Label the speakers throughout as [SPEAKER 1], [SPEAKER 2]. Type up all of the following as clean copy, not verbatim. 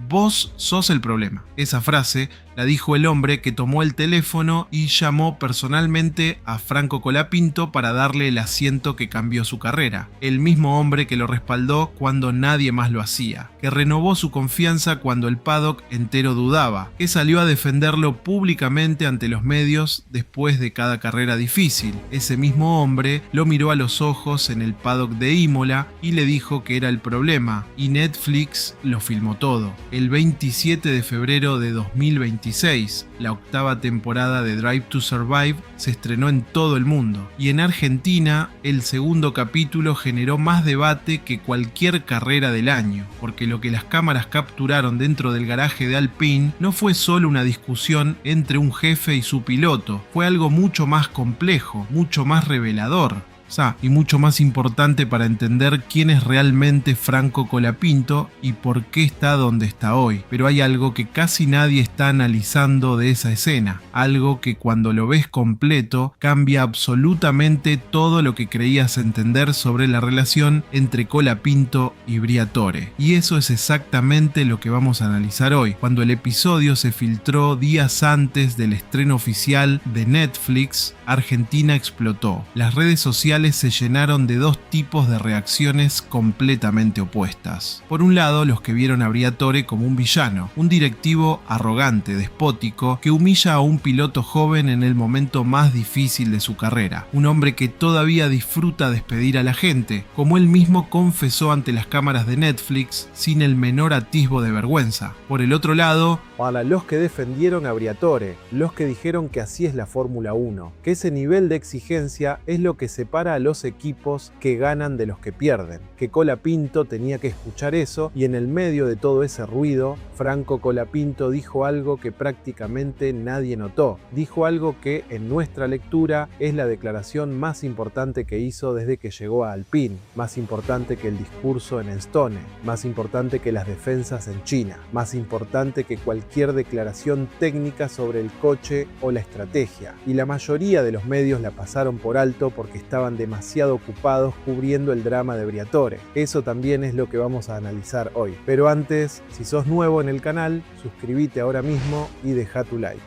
[SPEAKER 1] vos sos el problema. Esa frase la dijo el hombre que tomó el teléfono y llamó personalmente a Franco Colapinto para darle el asiento que cambió su carrera. El mismo hombre que lo respaldó cuando nadie más lo hacía, que renovó su confianza cuando el paddock entero dudaba, que salió a defenderlo públicamente ante los medios después de cada carrera difícil. Ese mismo hombre lo miró a los ojos en el paddock de Imola y le dijo que era el problema, y Netflix lo filmó todo. El 27 de febrero de 2026, la octava temporada de Drive to Survive se estrenó en todo el mundo, y en Argentina el segundo capítulo generó más debate que cualquier carrera del año, porque lo que las cámaras capturaron dentro del garaje de Alpine no fue solo una discusión entre un jefe y su piloto, fue algo mucho más complejo, mucho más revelador. Y mucho más importante para entender quién es realmente Franco Colapinto y por qué está donde está hoy. Pero hay algo que casi nadie está analizando de esa escena, algo que cuando lo ves completo cambia absolutamente todo lo que creías entender sobre la relación entre Colapinto y Briatore. Y eso es exactamente lo que vamos a analizar hoy. Cuando el episodio se filtró días antes del estreno oficial de Netflix, Argentina explotó. Las redes sociales se llenaron de dos tipos de reacciones completamente opuestas. Por un lado, los que vieron a Briatore como un villano, un directivo arrogante, despótico, que humilla a un piloto joven en el momento más difícil de su carrera, un hombre que todavía disfruta despedir a la gente, como él mismo confesó ante las cámaras de Netflix sin el menor atisbo de vergüenza. Por el otro lado,
[SPEAKER 2] para los que defendieron a Briatore, los que dijeron que así es la Fórmula 1, que ese nivel de exigencia es lo que separa a los equipos que ganan de los que pierden, que Colapinto tenía que escuchar eso, y en el medio de todo ese ruido, Franco Colapinto dijo algo que prácticamente nadie notó, dijo algo que en nuestra lectura es la declaración más importante que hizo desde que llegó a Alpine, más importante que el discurso en Enstone, más importante que las defensas en China, más importante que cualquier declaración técnica sobre el coche o la estrategia, y la mayoría de los medios la pasaron por alto porque estaban demasiado ocupados cubriendo el drama de Briatore. Eso también es lo que vamos a analizar hoy. Pero antes, si sos nuevo en el canal, suscríbete ahora mismo y deja tu like.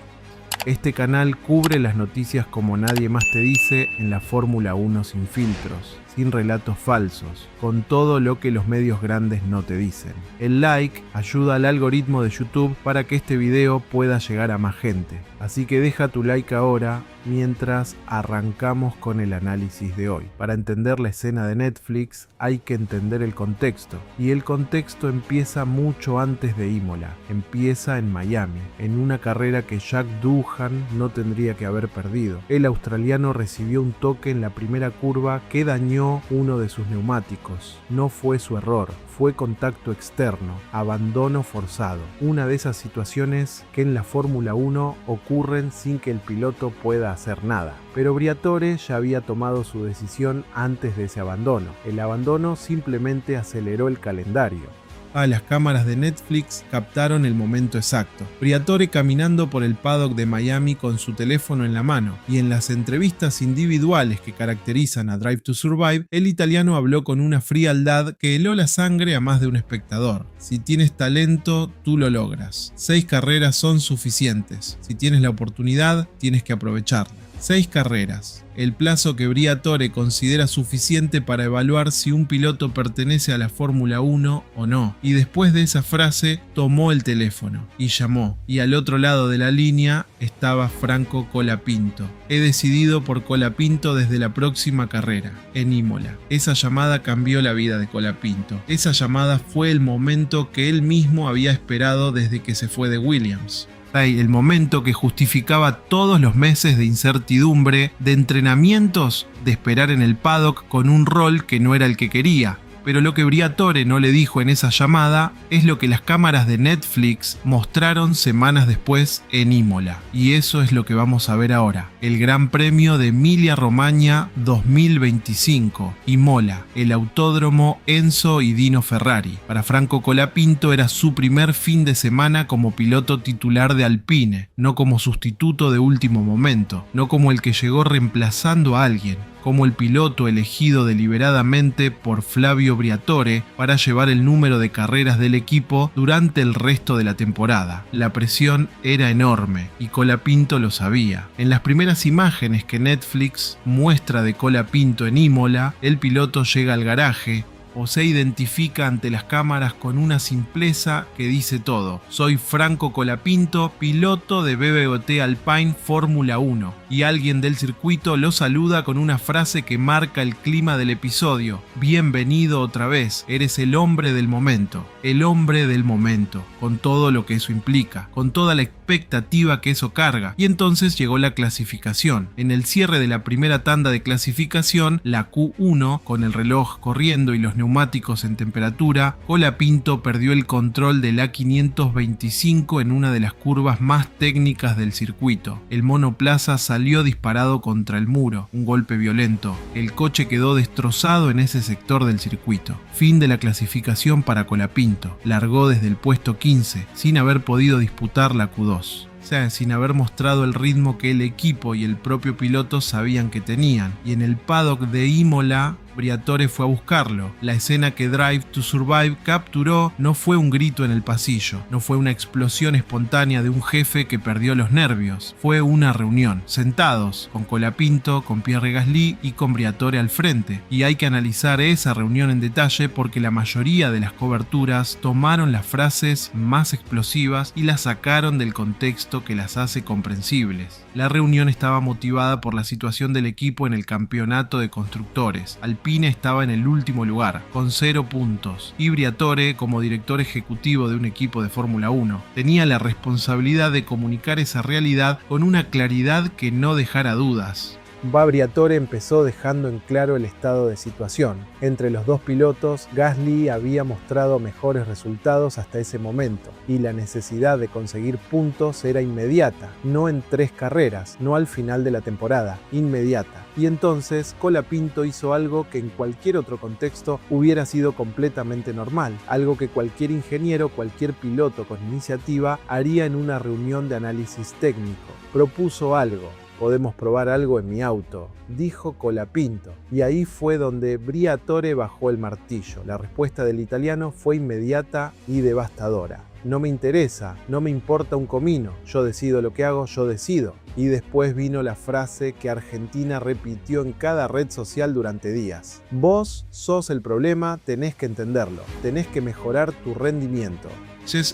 [SPEAKER 1] Este canal cubre las noticias como nadie más te dice en la Fórmula 1 sin filtros, sin relatos falsos, con todo lo que los medios grandes no te dicen. El like ayuda al algoritmo de YouTube para que este video pueda llegar a más gente. Así que deja tu like ahora mientras arrancamos con el análisis de hoy. Para entender la escena de Netflix hay que entender el contexto, y el contexto empieza mucho antes de Imola, empieza en Miami, en una carrera que Jack Doohan no tendría que haber perdido. El australiano recibió un toque en la primera curva que dañó uno de sus neumáticos. No fue su error, fue contacto externo, abandono forzado, una de esas situaciones que en la Fórmula 1 ocurren sin que el piloto pueda hacer nada. Pero Briatore ya había tomado su decisión antes de ese abandono. El abandono simplemente aceleró el calendario. Las cámaras de Netflix captaron el momento exacto. Briatore caminando por el paddock de Miami con su teléfono en la mano, y en las entrevistas individuales que caracterizan a Drive to Survive, el italiano habló con una frialdad que heló la sangre a más de un espectador. Si tienes talento, tú lo logras. 6 carreras son suficientes. Si tienes la oportunidad, tienes que aprovecharla. 6 carreras, el plazo que Briatore considera suficiente para evaluar si un piloto pertenece a la Fórmula 1 o no. Y después de esa frase, tomó el teléfono y llamó. Y al otro lado de la línea estaba Franco Colapinto. He decidido por Colapinto desde la próxima carrera, en Imola. Esa llamada cambió la vida de Colapinto. Esa llamada fue el momento que él mismo había esperado desde que se fue de Williams. El momento que justificaba todos los meses de incertidumbre, de entrenamientos, de esperar en el paddock con un rol que no era el que quería. Pero lo que Briatore no le dijo en esa llamada es lo que las cámaras de Netflix mostraron semanas después en Imola. Y eso es lo que vamos a ver ahora. El Gran Premio de Emilia-Romagna 2025. Imola, el autódromo Enzo y Dino Ferrari. Para Franco Colapinto era su primer fin de semana como piloto titular de Alpine, no como sustituto de último momento, no como el que llegó reemplazando a alguien. como el piloto elegido deliberadamente por Flavio Briatore para llevar el número de carreras del equipo durante el resto de la temporada. La presión era enorme y Colapinto lo sabía. En las primeras imágenes que Netflix muestra de Colapinto en Imola, el piloto llega al garaje o se identifica ante las cámaras con una simpleza que dice todo. Soy Franco Colapinto, piloto de BBVT Alpine Fórmula 1. Y alguien del circuito lo saluda con una frase que marca el clima del episodio. Bienvenido otra vez, eres el hombre del momento. El hombre del momento, con todo lo que eso implica, con toda la expectativa que eso carga. Y entonces llegó la clasificación. En el cierre de la primera tanda de clasificación, la Q1, con el reloj corriendo y los neumáticos en temperatura, Colapinto perdió el control de la 525 en una de las curvas más técnicas del circuito. El monoplaza salió disparado contra el muro, un golpe violento. El coche quedó destrozado en ese sector del circuito. Fin de la clasificación para Colapinto. Largó desde el puesto 15, sin haber podido disputar la Q2. O sea, sin haber mostrado el ritmo que el equipo y el propio piloto sabían que tenían. Y en el paddock de Imola, Briatore fue a buscarlo. La escena que Drive to Survive capturó no fue un grito en el pasillo, no fue una explosión espontánea de un jefe que perdió los nervios. Fue una reunión, sentados, con Colapinto, con Pierre Gasly y con Briatore al frente. Y hay que analizar esa reunión en detalle porque la mayoría de las coberturas tomaron las frases más explosivas y las sacaron del contexto que las hace comprensibles. La reunión estaba motivada por la situación del equipo en el campeonato de constructores. Alpine estaba en el último lugar, con 0 puntos, y Briatore, como director ejecutivo de un equipo de Fórmula 1, tenía la responsabilidad de comunicar esa realidad con una claridad que no dejara dudas.
[SPEAKER 2] Briatore empezó dejando en claro el estado de situación. Entre los dos pilotos, Gasly había mostrado mejores resultados hasta ese momento, y la necesidad de conseguir puntos era inmediata, no en 3 carreras, no al final de la temporada, inmediata. Y entonces Colapinto hizo algo que en cualquier otro contexto hubiera sido completamente normal, algo que cualquier ingeniero, cualquier piloto con iniciativa haría en una reunión de análisis técnico. Propuso algo. Podemos probar algo en mi auto, dijo Colapinto. Y ahí fue donde Briatore bajó el martillo. La respuesta del italiano fue inmediata y devastadora. No me interesa, no me importa un comino, yo decido lo que hago, yo decido. Y después vino la frase que Argentina repitió en cada red social durante días. Vos sos el problema, tenés que entenderlo, tenés que mejorar tu rendimiento.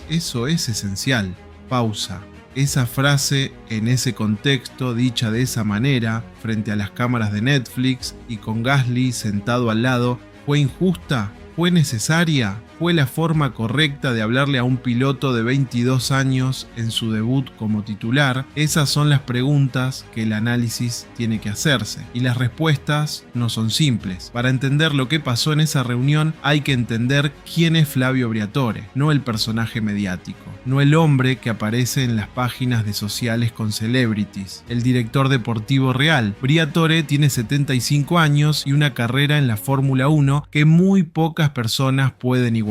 [SPEAKER 1] Eso es esencial. Pausa. Esa frase, en ese contexto, dicha de esa manera, frente a las cámaras de Netflix y con Gasly sentado al lado, ¿fue injusta? ¿Fue necesaria? ¿Fue la forma correcta de hablarle a un piloto de 22 años en su debut como titular? Esas son las preguntas que el análisis tiene que hacerse. Y las respuestas no son simples. Para entender lo que pasó en esa reunión hay que entender quién es Flavio Briatore, no el personaje mediático, no el hombre que aparece en las páginas de sociales con celebrities, el director deportivo real. Briatore tiene 75 años y una carrera en la Fórmula 1 que muy pocas personas pueden igualar.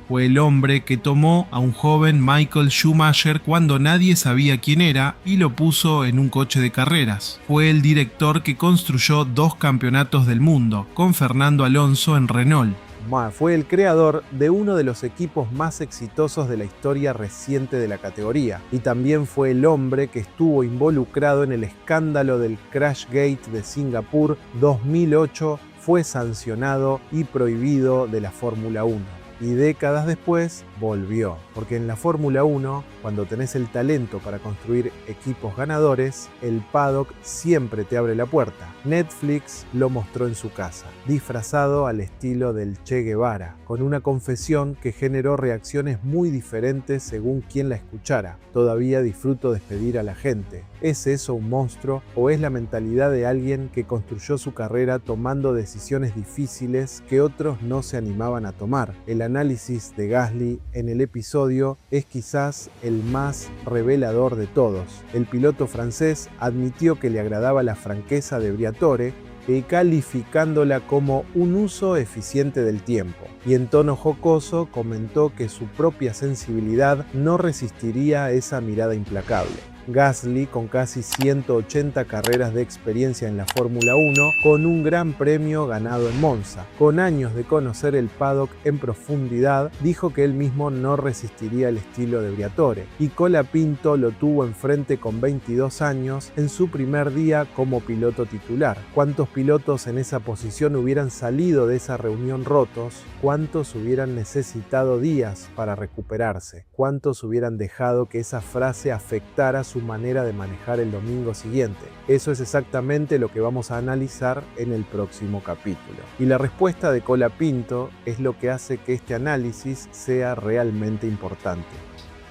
[SPEAKER 1] Fue el hombre que tomó a un joven Michael Schumacher cuando nadie sabía quién era y lo puso en un coche de carreras. Fue el director que construyó 2 campeonatos del mundo, con Fernando Alonso en Renault.
[SPEAKER 2] Fue el creador de uno de los equipos más exitosos de la historia reciente de la categoría, y también fue el hombre que estuvo involucrado en el escándalo del Crashgate de Singapur 2008, fue sancionado y prohibido de la Fórmula 1. Y décadas después volvió, porque en la Fórmula 1, cuando tenés el talento para construir equipos ganadores, el paddock siempre te abre la puerta. Netflix lo mostró en su casa, disfrazado al estilo del Che Guevara, con una confesión que generó reacciones muy diferentes según quien la escuchara. Todavía disfruto despedir a la gente. ¿Es eso un monstruo o es la mentalidad de alguien que construyó su carrera tomando decisiones difíciles que otros no se animaban a tomar? El análisis de Gasly en el episodio es quizás el más revelador de todos. El piloto francés admitió que le agradaba la franqueza de Briatore, calificándola como un uso eficiente del tiempo, y en tono jocoso comentó que su propia sensibilidad no resistiría esa mirada implacable. Gasly, con casi 180 carreras de experiencia en la Fórmula 1, con un gran premio ganado en Monza. Con años de conocer el paddock en profundidad, dijo que él mismo no resistiría el estilo de Briatore, y Colapinto lo tuvo enfrente con 22 años en su primer día como piloto titular. ¿Cuántos pilotos en esa posición hubieran salido de esa reunión rotos? ¿Cuántos hubieran necesitado días para recuperarse? ¿Cuántos hubieran dejado que esa frase afectara su manera de manejar el domingo siguiente? Eso es exactamente lo que vamos a analizar en el próximo capítulo. Y la respuesta de Colapinto es lo que hace que este análisis sea realmente importante.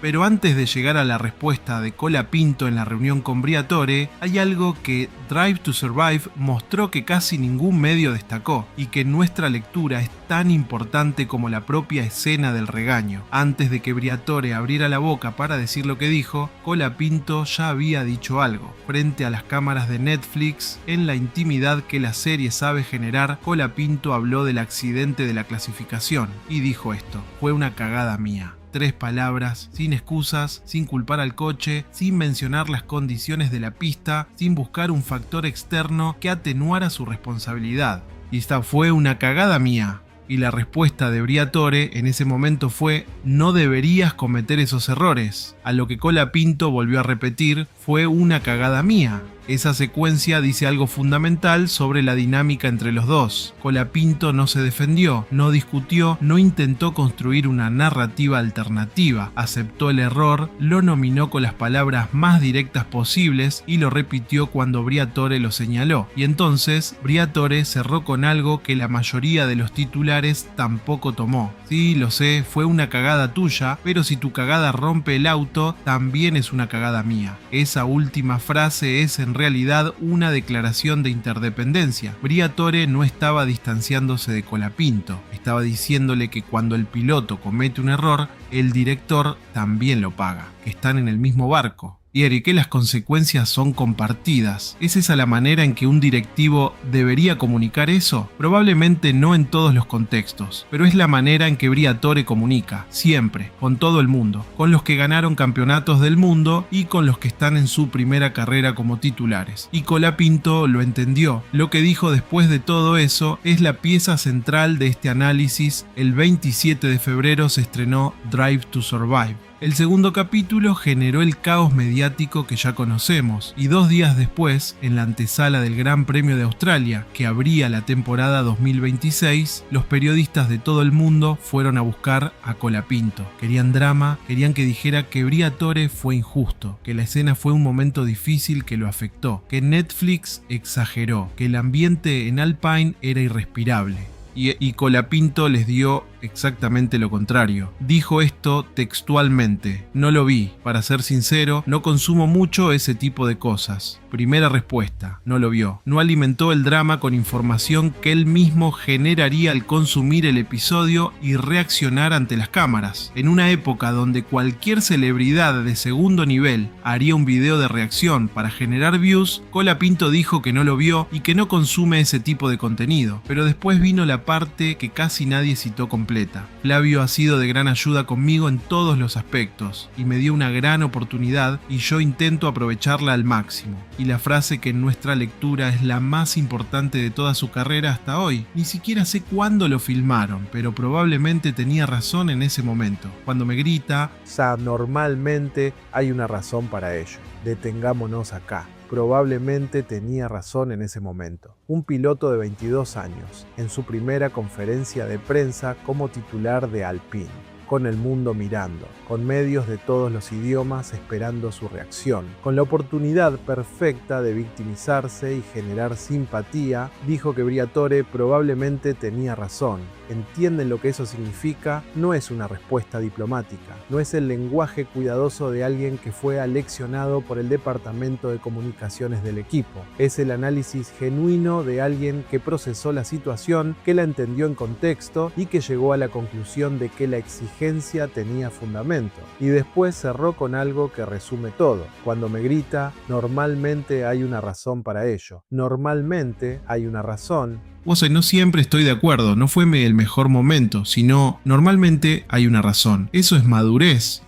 [SPEAKER 1] Pero antes de llegar a la respuesta de Colapinto en la reunión con Briatore, hay algo que Drive to Survive mostró que casi ningún medio destacó, y que en nuestra lectura es tan importante como la propia escena del regaño. Antes de que Briatore abriera la boca para decir lo que dijo, Colapinto ya había dicho algo. Frente a las cámaras de Netflix, en la intimidad que la serie sabe generar, Colapinto habló del accidente de la clasificación y dijo esto: fue una cagada mía. 3 palabras, sin excusas, sin culpar al coche, sin mencionar las condiciones de la pista, sin buscar un factor externo que atenuara su responsabilidad. Y esta fue una cagada mía. Y la respuesta de Briatore en ese momento fue: no deberías cometer esos errores. A lo que Colapinto volvió a repetir: fue una cagada mía. Esa secuencia dice algo fundamental sobre la dinámica entre los dos. Colapinto no se defendió, no discutió, no intentó construir una narrativa alternativa. Aceptó el error, lo nominó con las palabras más directas posibles y lo repitió cuando Briatore lo señaló. Y entonces Briatore cerró con algo que la mayoría de los titulares tampoco tomó. Sí, lo sé, fue una cagada tuya, pero si tu cagada rompe el auto, también es una cagada mía. Esa última frase es en realidad una declaración de interdependencia. Briatore no estaba distanciándose de Colapinto, estaba diciéndole que cuando el piloto comete un error, el director también lo paga, que están en el mismo barco. Y que las consecuencias son compartidas. ¿Es esa la manera en que un directivo debería comunicar eso? Probablemente no en todos los contextos, pero es la manera en que Briatore comunica, siempre, con todo el mundo, con los que ganaron campeonatos del mundo y con los que están en su primera carrera como titulares. Y Colapinto lo entendió. Lo que dijo después de todo eso es la pieza central de este análisis. El 27 de febrero se estrenó Drive to Survive. El segundo capítulo generó el caos mediático que ya conocemos, y 2 días después, en la antesala del Gran Premio de Australia, que abría la temporada 2026, los periodistas de todo el mundo fueron a buscar a Colapinto. Querían drama, querían que dijera que Briatore fue injusto, que la escena fue un momento difícil que lo afectó, que Netflix exageró, que el ambiente en Alpine era irrespirable. Y Colapinto les dio exactamente lo contrario. Dijo esto textualmente: no lo vi, para ser sincero, no consumo mucho ese tipo de cosas. Primera respuesta, no lo vio. No alimentó el drama con información que él mismo generaría al consumir el episodio y reaccionar ante las cámaras. En una época donde cualquier celebridad de segundo nivel haría un video de reacción para generar views, Colapinto dijo que no lo vio y que no consume ese tipo de contenido. Pero después vino la parte que casi nadie citó completa. Flavio ha sido de gran ayuda conmigo en todos los aspectos y me dio una gran oportunidad y yo intento aprovecharla al máximo. Y la frase que en nuestra lectura es la más importante de toda su carrera hasta hoy. Ni siquiera sé cuándo lo filmaron, pero probablemente tenía razón en ese momento. Cuando me grita:
[SPEAKER 2] normalmente hay una razón para ello. Detengámonos acá. Probablemente tenía razón en ese momento. Un piloto de 22 años, en su primera conferencia de prensa como titular de Alpine, con el mundo mirando, con medios de todos los idiomas esperando su reacción, con la oportunidad perfecta de victimizarse y generar simpatía, dijo que Briatore probablemente tenía razón. ¿Entienden lo que eso significa? No es una respuesta diplomática, no es el lenguaje cuidadoso de alguien que fue aleccionado por el departamento de comunicaciones del equipo. Es el análisis genuino de alguien que procesó la situación, que la entendió en contexto y que llegó a la conclusión de que la exigencia tenía fundamento. Y después cerró con algo que resume todo. Cuando me grita, normalmente hay una razón para ello. Normalmente hay una razón.
[SPEAKER 1] No siempre estoy de acuerdo, no fue el mejor momento, sino normalmente hay una razón. Eso es madurez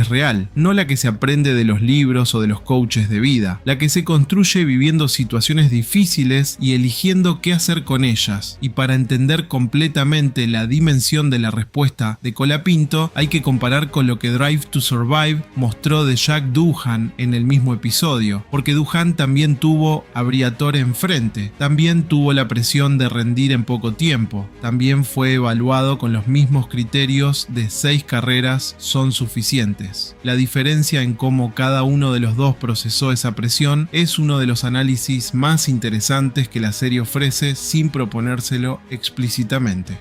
[SPEAKER 1] real, no la que se aprende de los libros o de los coaches de vida, la que se construye viviendo situaciones difíciles y eligiendo qué hacer con ellas. Y para entender completamente la dimensión de la respuesta de Colapinto, hay que comparar con lo que Drive to Survive mostró de Jack Doohan en el mismo episodio, porque Doohan también tuvo a Briatore enfrente, también tuvo la presión de rendir en poco tiempo, también fue evaluado con los mismos criterios de 6 carreras son suficientes. La diferencia en cómo cada uno de los dos procesó esa presión es uno de los análisis más interesantes que la serie ofrece sin proponérselo explícitamente.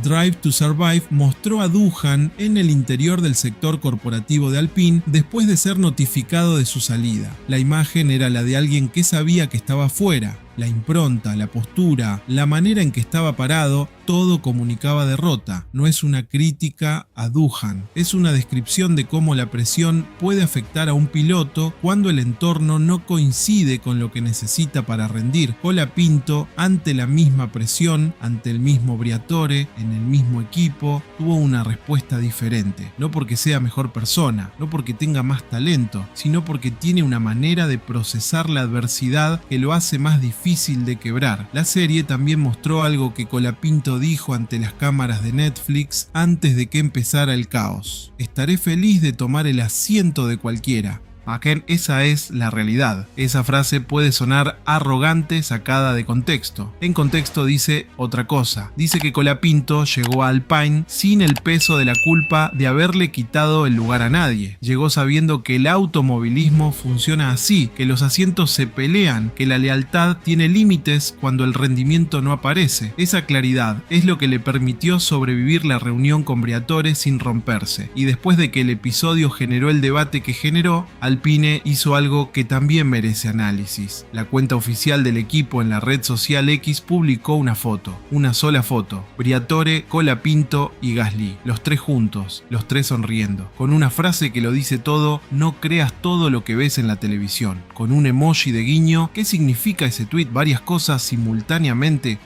[SPEAKER 1] Drive to Survive mostró a Doohan en el interior del sector corporativo de Alpine después de ser notificado de su salida. La imagen era la de alguien que sabía que estaba fuera. La impronta, la postura, la manera en que estaba parado, todo comunicaba derrota. No es una crítica a Doohan, es una descripción de cómo la presión puede afectar a un piloto cuando el entorno no coincide con lo que necesita para rendir. Colapinto, ante la misma presión, ante el mismo Briatore, en el mismo equipo, tuvo una respuesta diferente. No porque sea mejor persona, no porque tenga más talento, sino porque tiene una manera de procesar la adversidad que lo hace más difícil de quebrar. La serie también mostró algo que Colapinto dijo ante las cámaras de Netflix antes de que empezara el caos: estaré feliz de tomar el asiento de cualquiera. Esa es la realidad. Esa frase puede sonar arrogante sacada de contexto. En contexto dice otra cosa. Dice que Colapinto llegó a Alpine sin el peso de la culpa de haberle quitado el lugar a nadie. Llegó sabiendo que el automovilismo funciona así, que los asientos se pelean, que la lealtad tiene límites cuando el rendimiento no aparece. Esa claridad es lo que le permitió sobrevivir la reunión con Briatore sin romperse. Y después de que el episodio generó el debate que generó, Alpine hizo algo que también merece análisis. La cuenta oficial del equipo en la red social X publicó una foto, una sola foto: Briatore, Colapinto y Gasly, los tres juntos, los tres sonriendo, con una frase que lo dice todo: no creas todo lo que ves en la televisión, con un emoji de guiño. ¿Qué significa ese tweet? Varias cosas simultáneamente.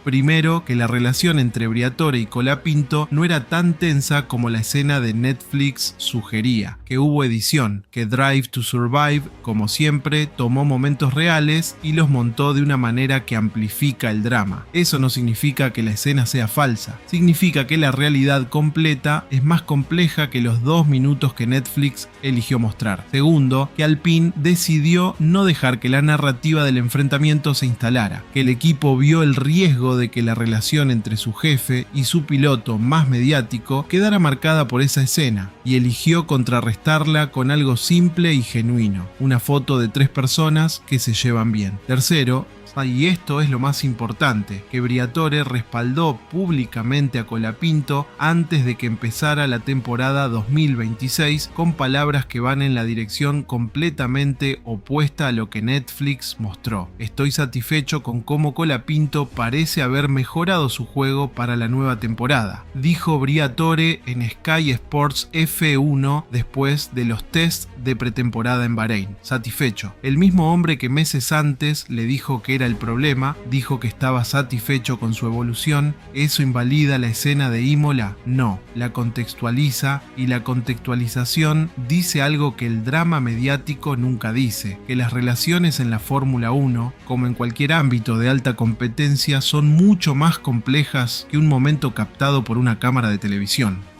[SPEAKER 1] Primero, que la relación entre Briatore y Colapinto no era tan tensa como la escena de Netflix sugería, que hubo edición, que Drive to Survive, como siempre, tomó momentos reales y los montó de una manera que amplifica el drama. Eso no significa que la escena sea falsa, significa que la realidad completa es más compleja que los 2 minutos que Netflix eligió mostrar. Segundo, que Alpine decidió no dejar que la narrativa del enfrentamiento se instalara, que el equipo vio el riesgo de que la relación entre su jefe y su piloto más mediático quedara marcada por esa escena, y eligió contrarrestarla con algo simple y genuino: una foto de 3 personas que se llevan bien. Tercero, y esto es lo más importante, que Briatore respaldó públicamente a Colapinto antes de que empezara la temporada 2026, con palabras que van en la dirección completamente opuesta a lo que Netflix mostró. Estoy satisfecho con cómo Colapinto parece haber mejorado su juego para la nueva temporada, dijo Briatore en Sky Sports F1 después de los tests de pretemporada en Bahrein. Satisfecho. El mismo hombre que meses antes le dijo que era el problema, dijo que estaba satisfecho con su evolución. ¿Eso invalida la escena de Imola? No, la contextualiza, y la contextualización dice algo que el drama mediático nunca dice: que las relaciones en la Fórmula 1, como en cualquier ámbito de alta competencia, son mucho más complejas que un momento captado por una cámara de televisión.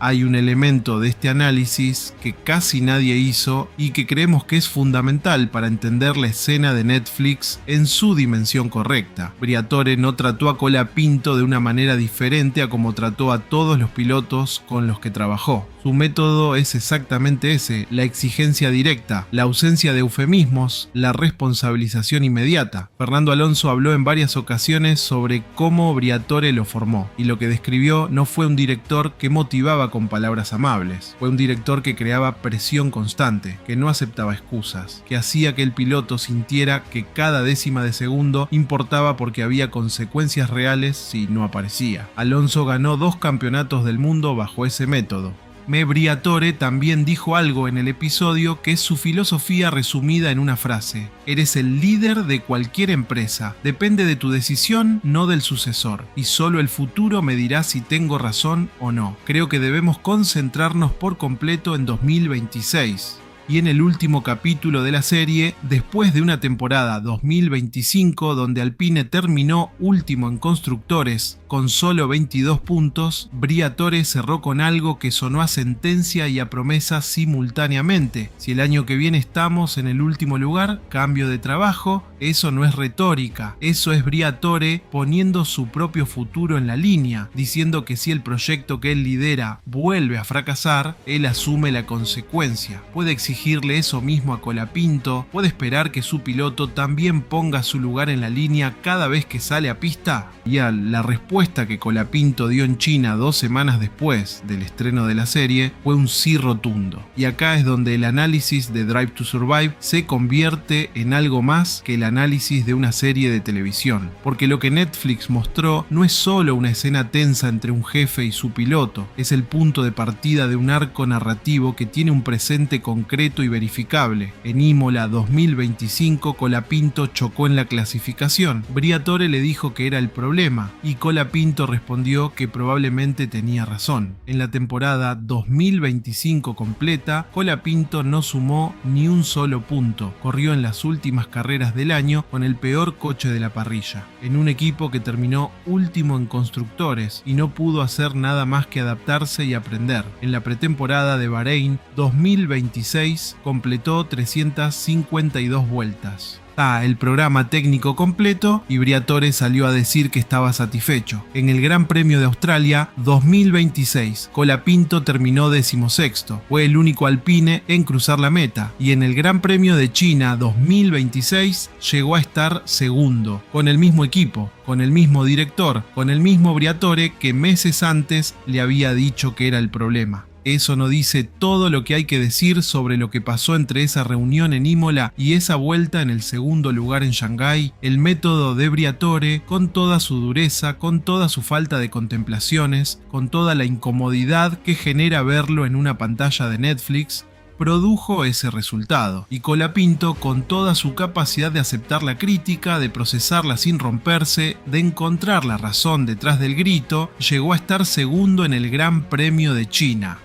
[SPEAKER 1] Hay un elemento de este análisis que casi nadie hizo y que creemos que es fundamental para entender la escena de Netflix en su dimensión correcta. Briatore no trató a Colapinto de una manera diferente a como trató a todos los pilotos con los que trabajó. Su método es exactamente ese: la exigencia directa, la ausencia de eufemismos, la responsabilización inmediata. Fernando Alonso habló en varias ocasiones sobre cómo Briatore lo formó, y lo que describió no fue un director que motivaba con palabras amables, fue un director que creaba presión constante, que no aceptaba excusas, que hacía que el piloto sintiera que cada décima de segundo importaba porque había consecuencias reales si no aparecía. Alonso ganó 2 campeonatos del mundo bajo ese método. Briatore también dijo algo en el episodio que es su filosofía resumida en una frase: eres el líder de cualquier empresa, depende de tu decisión, no del sucesor, y solo el futuro me dirá si tengo razón o no. Creo que debemos concentrarnos por completo en 2026. Y en el último capítulo de la serie, después de una temporada 2025 donde Alpine terminó último en constructores con solo 22 puntos, Briatore cerró con algo que sonó a sentencia y a promesa simultáneamente: si el año que viene estamos en el último lugar, cambio de trabajo. Eso no es retórica, eso es Briatore poniendo su propio futuro en la línea, diciendo que si el proyecto que él lidera vuelve a fracasar, él asume la consecuencia. Puede exigirle eso mismo a Colapinto, puede esperar que su piloto también ponga su lugar en la línea cada vez que sale a pista. Y la respuesta que Colapinto dio en China 2 semanas después del estreno de la serie fue un sí rotundo. Y acá es donde el análisis de Drive to Survive se convierte en algo más que el análisis de una serie de televisión, porque lo que Netflix mostró no es solo una escena tensa entre un jefe y su piloto, es el punto de partida de un arco narrativo que tiene un presente concreto y verificable. En Imola 2025, Colapinto chocó en la clasificación. Briatore le dijo que era el problema y Colapinto respondió que probablemente tenía razón. En la temporada 2025 completa, Colapinto no sumó ni un solo punto. Corrió en las últimas carreras del año con el peor coche de la parrilla, en un equipo que terminó último en constructores y no pudo hacer nada más que adaptarse y aprender. En la pretemporada de Bahrein 2026 completó 352 vueltas. El programa técnico completo y Briatore salió a decir que estaba satisfecho. En el Gran Premio de Australia 2026, Colapinto terminó 16º, fue el único Alpine en cruzar la meta, y en el Gran Premio de China 2026 llegó a estar segundo, con el mismo equipo, con el mismo director, con el mismo Briatore que meses antes le había dicho que era el problema. Eso no dice todo lo que hay que decir sobre lo que pasó entre esa reunión en Imola y esa vuelta en el segundo lugar en Shanghái. El método de Briatore, con toda su dureza, con toda su falta de contemplaciones, con toda la incomodidad que genera verlo en una pantalla de Netflix, produjo ese resultado. Y Colapinto, con toda su capacidad de aceptar la crítica, de procesarla sin romperse, de encontrar la razón detrás del grito, llegó a estar segundo en el Gran Premio de China.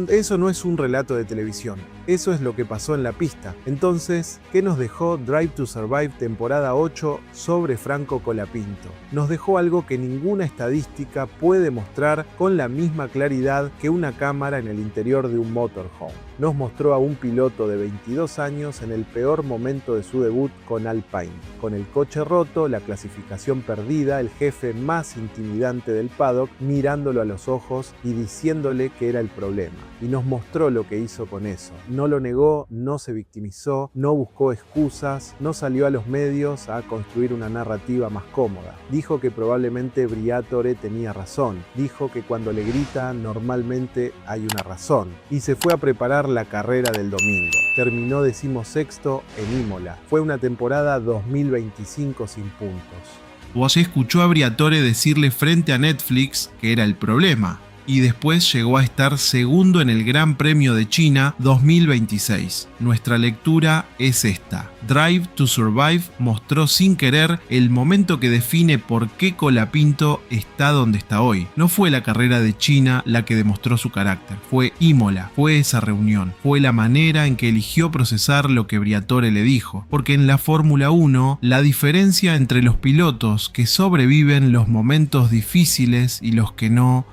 [SPEAKER 2] Eso no es un relato de televisión, eso es lo que pasó en la pista. Entonces, ¿qué nos dejó Drive to Survive temporada 8 sobre Franco Colapinto? Nos dejó algo que ninguna estadística puede mostrar con la misma claridad que una cámara en el interior de un motorhome. Nos mostró a un piloto de 22 años en el peor momento de su debut con Alpine, con el coche roto, la clasificación perdida, el jefe más intimidante del paddock mirándolo a los ojos y diciéndole que era el problema. Y nos mostró lo que hizo con eso. No lo negó, no se victimizó, no buscó excusas, no salió a los medios a construir una narrativa más cómoda. Dijo que probablemente Briatore tenía razón. Dijo que cuando le grita normalmente hay una razón. Y se fue a preparar la carrera del domingo. Terminó 16º en Imola. Fue una temporada 2025 sin puntos.
[SPEAKER 1] Vos escuchó a Briatore decirle frente a Netflix que era el problema, y después llegó a estar segundo en el Gran Premio de China 2026. Nuestra lectura es esta. Drive to Survive mostró sin querer el momento que define por qué Colapinto está donde está hoy. No fue la carrera de China la que demostró su carácter, fue Imola, fue esa reunión, fue la manera en que eligió procesar lo que Briatore le dijo, porque en la Fórmula 1 la diferencia entre los pilotos que sobreviven los momentos difíciles y los que no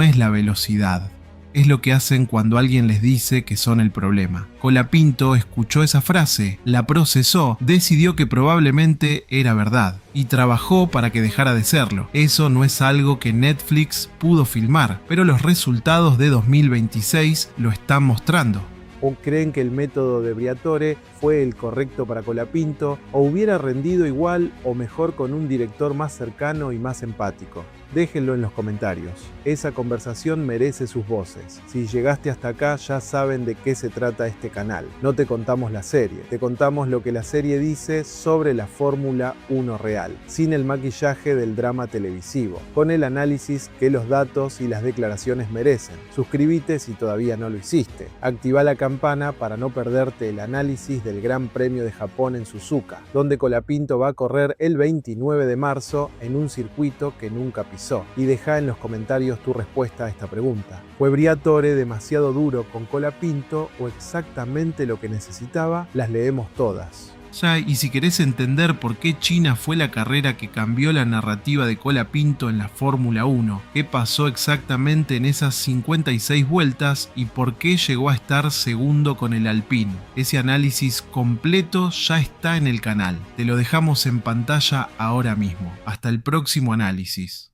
[SPEAKER 1] es la velocidad, es lo que hacen cuando alguien les dice que son el problema. Colapinto escuchó esa frase, la procesó, decidió que probablemente era verdad y trabajó para que dejara de serlo. Eso no es algo que Netflix pudo filmar, pero los resultados de 2026 lo están mostrando.
[SPEAKER 2] ¿O creen que el método de Briatore fue el correcto para Colapinto o hubiera rendido igual o mejor con un director más cercano y más empático? Déjenlo en los comentarios. Esa conversación merece sus voces. Si llegaste hasta acá ya saben de qué se trata este canal. No te contamos la serie, te contamos lo que la serie dice sobre la Fórmula 1 real, sin el maquillaje del drama televisivo, con el análisis que los datos y las declaraciones merecen. Suscríbete si todavía no lo hiciste. Activa la campana para no perderte el análisis del Gran Premio de Japón en Suzuka, donde Colapinto va a correr el 29 de marzo en un circuito que nunca pisó. Y deja en los comentarios tu respuesta a esta pregunta. ¿Fue Briatore demasiado duro con Colapinto o exactamente lo que necesitaba? Las leemos todas.
[SPEAKER 1] Y si querés entender por qué China fue la carrera que cambió la narrativa de Colapinto en la Fórmula 1, qué pasó exactamente en esas 56 vueltas y por qué llegó a estar segundo con el Alpine, ese análisis completo ya está en el canal. Te lo dejamos en pantalla ahora mismo. Hasta el próximo análisis.